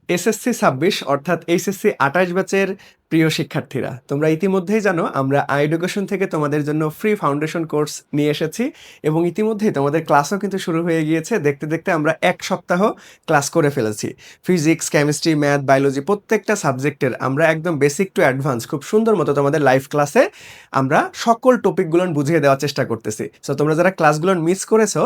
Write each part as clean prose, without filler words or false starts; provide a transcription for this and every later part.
SSC ২৬ অর্থাৎ HSC ২৮ ব্যাচের প্রিয় শিক্ষার্থীরা, তোমরা ইতিমধ্যেই জানো আমরা আইডুকেশন থেকে তোমাদের জন্য ফ্রি ফাউন্ডেশন কোর্স নিয়ে এসেছি এবং ইতিমধ্যেই তোমাদের ক্লাসও কিন্তু শুরু হয়ে গিয়েছে। দেখতে দেখতে আমরা ১ সপ্তাহ ক্লাস করে ফেলেছি। ফিজিক্স, কেমিস্ট্রি, ম্যাথ, বায়োলজি প্রত্যেকটা সাবজেক্টের আমরা একদম বেসিক টু অ্যাডভান্স খুব সুন্দর মতো তোমাদের লাইভ ক্লাসে আমরা সকল টপিকগুলো বুঝিয়ে দেওয়ার চেষ্টা করতেছি। সো তোমরা যারা ক্লাসগুলো মিস করেছো,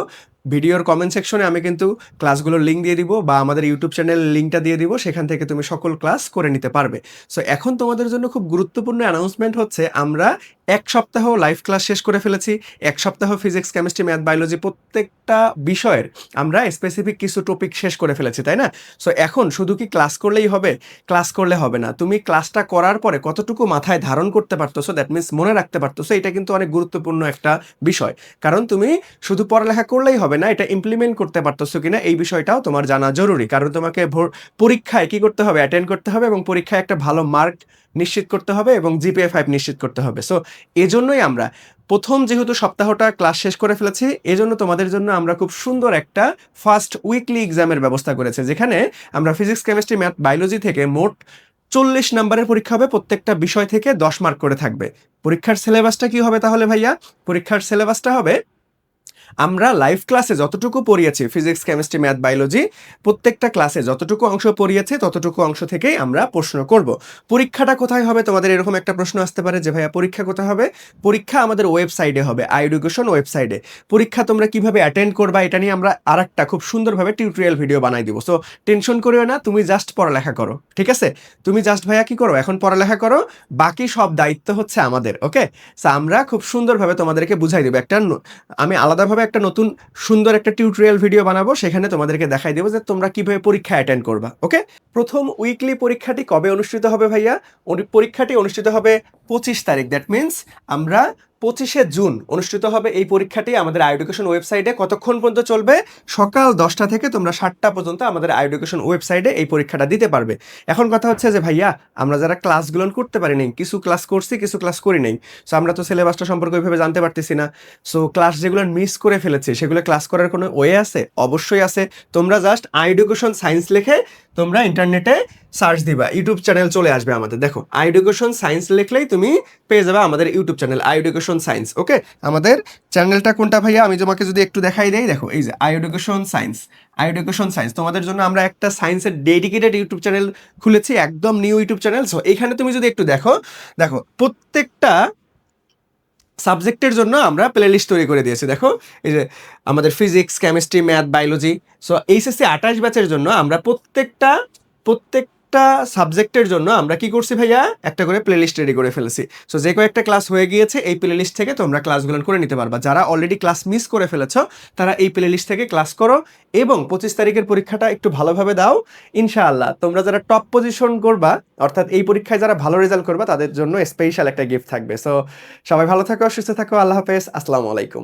ভিডিওর কমেন্ট সেকশনে আমি কিন্তু ক্লাসগুলোর লিঙ্ক দিয়ে দিব বা আমাদের ইউটিউব চ্যানেলের লিঙ্কটা দিয়ে দিব, সেখান থেকে তুমি সকল ক্লাস করে নিতে পারবে। সো এখন তোমাদের জন্য খুব গুরুত্বপূর্ণ অ্যানাউন্সমেন্ট হচ্ছে, আমরা ১ সপ্তাহ লাইভ ক্লাস শেষ করে ফেলেছি। ১ সপ্তাহ ফিজিক্স, কেমিস্ট্রি, ম্যাথ, বায়োলজি প্রত্যেকটা বিষয়ের আমরা স্পেসিফিক কিছু টপিক শেষ করে ফেলেছি, তাই না? সো এখন শুধু কি ক্লাস করলেই হবে? ক্লাস করলে হবে না। তুমি ক্লাসটা করার পরে কতটুকু মাথায় ধারণ করতে পারতেছো, দ্যাট মিনস মনে রাখতে পারতেছো, এটা কিন্তু অনেক গুরুত্বপূর্ণ একটা বিষয়। কারণ তুমি শুধু পড়ালেখা করলেই হবে না, এটা ইমপ্লিমেন্ট করতে পারতেছো কিনা এই বিষয়টাও তোমার জানা জরুরি। কারণ তোমাকে পরীক্ষায় কি করতে হবে? অ্যাটেন্ড করতে হবে এবং পরীক্ষায় একটা ভালো মার্ক নিশ্চিত করতে হবে এবং জিপিএ 5 নিশ্চিত করতে হবে। সো এজন্যই আমরা প্রথম যেহেতু সপ্তাহটা ক্লাস শেষ করে ফেলেছি, এজন্য তোমাদের জন্য আমরা খুব সুন্দর একটা ফার্স্ট উইকলি এক্সামের ব্যবস্থা করেছি, যেখানে আমরা ফিজিক্স, কেমিস্ট্রি, ম্যাথ, বায়োলজি থেকে মোট ৪০ নাম্বারের পরীক্ষা হবে। প্রত্যেকটা বিষয় থেকে ১০ মার্ক করে থাকবে। পরীক্ষার সিলেবাসটা কি হবে তাহলে ভাইয়া? পরীক্ষার সিলেবাসটা হবে, আমরা লাইভ ক্লাসে যতটুকু পড়িয়েছি ফিজিক্স, কেমিস্ট্রি, ম্যাথ, বায়োলজি প্রত্যেকটা ক্লাসে যতটুকু অংশ পড়িয়েছে ততটুকু অংশ থেকেই আমরা প্রশ্ন করব। পরীক্ষাটা কোথায় হবে? তোমাদের এরকম একটা প্রশ্ন আসতে পারে যে ভাইয়া পরীক্ষা কোথায় হবে? পরীক্ষা আমাদের ওয়েবসাইটে হবে, আইডুকেশন ওয়েবসাইটে। পরীক্ষা তোমরা কিভাবে অ্যাটেন্ড করবা এটা নিয়ে আমরা আরেকটা খুব সুন্দরভাবে টিউটোরিয়াল ভিডিও বানাই দিব। সো টেনশন করিও না, তুমি জাস্ট পড়ালেখা করো, ঠিক আছে? তুমি জাস্ট ভাইয়া কি করো, এখন পড়ালেখা করো, বাকি সব দায়িত্ব হচ্ছে আমাদের। ওকে, সো আমরা খুব সুন্দরভাবে তোমাদেরকে বুঝাই দেবো। আমি আলাদাভাবে একটা নতুন সুন্দর একটা টিউটোরিয়াল ভিডিও বানাবো, সেখানে তোমাদেরকে দেখাই দেবো যে তোমরা কিভাবে পরীক্ষা অ্যাটেন্ড করবা। ওকে, প্রথম উইকলি পরীক্ষাটি কবে অনুষ্ঠিত হবে ভাইয়া? পরীক্ষাটি অনুষ্ঠিত হবে ২৫ তারিখ, দ্যাট মিনস আমরা ২৫শে জুন অনুষ্ঠিত হবে এই পরীক্ষাটি আমাদের আইডুকেশন ওয়েবসাইটে। কতক্ষণ পর্যন্ত চলবে? সকাল ১০টা থেকে তোমরা ৭টা পর্যন্ত আমাদের আইডুকেশন ওয়েবসাইটে এই পরীক্ষাটা দিতে পারবে। এখন কথা হচ্ছে যে ভাইয়া আমরা যারা ক্লাসগুলো করতে পারি নাই, কিছু ক্লাস করছি কিছু ক্লাস করি নাই, সো আমরা তো সিলেবাসটা সম্পর্কে ওইভাবে জানতে পারতেছি না। সো ক্লাস যেগুলো মিস করে ফেলেছি সেগুলো ক্লাস করার কোনো ওয়ে আছে? অবশ্যই আছে। তোমরা জাস্ট আইডুকেশন সায়েন্স লিখে তোমরা ইন্টারনেটে সার্চ দিবা, ইউটিউব চ্যানেল চলে আসবে আমাদের। দেখো আইডুকেশন সায়েন্স লিখলেই তুমি পেয়ে যাবে আমাদের ইউটিউব চ্যানেল আইডুকেশন সায়েন্স। ওকে, আমাদের চ্যানেলটা কোনটা ভাইয়া? আমি তোমাকে যদি একটু দেখাই দেই, দেখো এই যে আইডুকেশন সায়েন্স। আইডুকেশন সায়েন্স তোমাদের জন্য আমরা একটা সায়েন্সের ডেডিকেটেড ইউটিউব চ্যানেল খুলেছি, একদম নিউ ইউটিউব চ্যানেল। সো এখানে তুমি যদি একটু দেখো, দেখো প্রত্যেকটা সাবজেক্টের জন্য আমরা প্লে লিস্ট তৈরি করে দিয়েছি। দেখো এই যে আমাদের physics, chemistry, math, biology. So HSC ২৮ ব্যাচের জন্য আমরা প্রত্যেকটা সাবজেক্টের জন্য আমরা কি করছি ভাইয়া? একটা করে প্লে লিস্ট রেডি করে ফেলেছি। সো যে কয়েকটা ক্লাস হয়ে গিয়েছে এই প্লে লিস্ট থেকে তোমরা ক্লাসগুলো করে নিতে পারবা। যারা অলরেডি ক্লাস মিস করে ফেলেছো তারা এই প্লে লিস্ট থেকে ক্লাস করো এবং ২৫ তারিখের পরীক্ষাটা একটু ভালোভাবে দাও। ইনশাআল্লাহ তোমরা যারা টপ পজিশন করবা, অর্থাৎ এই পরীক্ষায় যারা ভালো রেজাল্ট করবা, তাদের জন্য স্পেশাল একটা গিফট থাকবে। সো সবাই ভালো থাকো, সুস্থ থাকো, আল্লাহ হাফেজ, আসসালামু আলাইকুম।